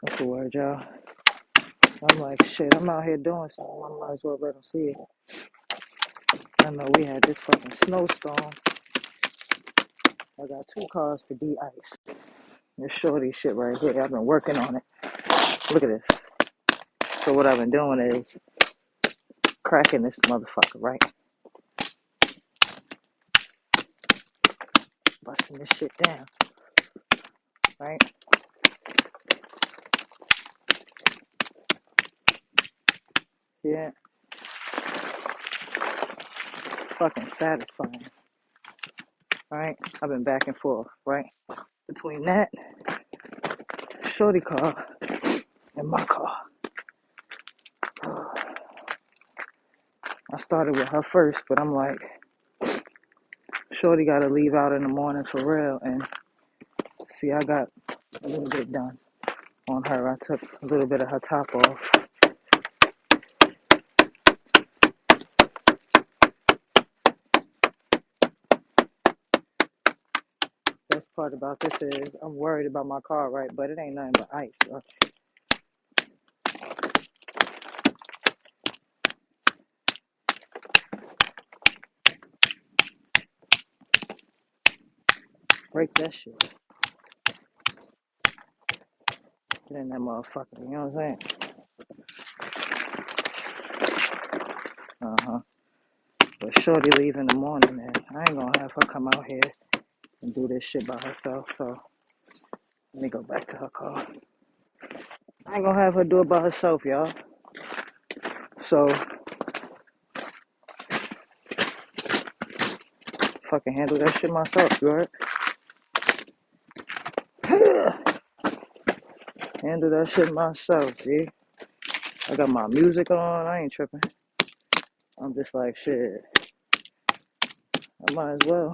What's the word, y'all? I'm like, shit, I'm out here doing something. I might as well let them see it. I know we had this fucking snowstorm. I got 2 cars to de-ice. This shorty shit right here. I've been working on it. Look at this. So what I've been doing is cracking this motherfucker, right? Busting this shit down, right? Yeah. Fucking satisfying, right? I've been back and forth, right? Between that shorty car and my car. I started with her first, but I'm like, shorty gotta leave out in the morning for real. And see, I got a little bit done on her. I took a little bit of her top off. Best part about this is I'm worried about my car, right? But it ain't nothing but ice. So break that shit. Get in that motherfucker. You know what I'm saying? Uh-huh. But shorty leave in the morning, man. I ain't gonna have her come out here and do this shit by herself. So let me go back to her car. I ain't gonna have her do it by herself, y'all. So fucking handle that shit myself, you heard? Handle that shit myself, G. I got my music on. I ain't tripping. I'm just like, shit. I might as well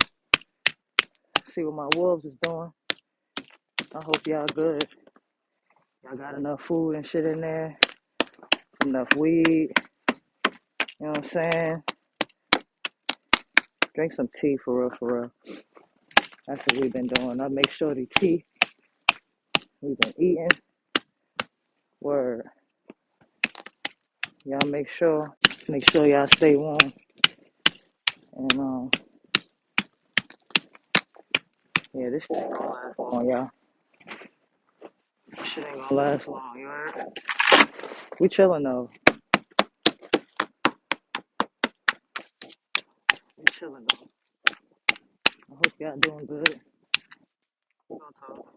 see what my wolves is doing. I hope y'all good. Y'all got enough food and shit in there. Enough weed. You know what I'm saying? Drink some tea for real, for real. That's what we've been doing. I make sure the tea we've been eating. Word. Y'all make sure y'all stay warm. And yeah, this shit ain't gonna last long, y'all. This shit ain't gonna last long, you heard? We chilling though. We chilling though. I hope y'all doing good. We gonna talk.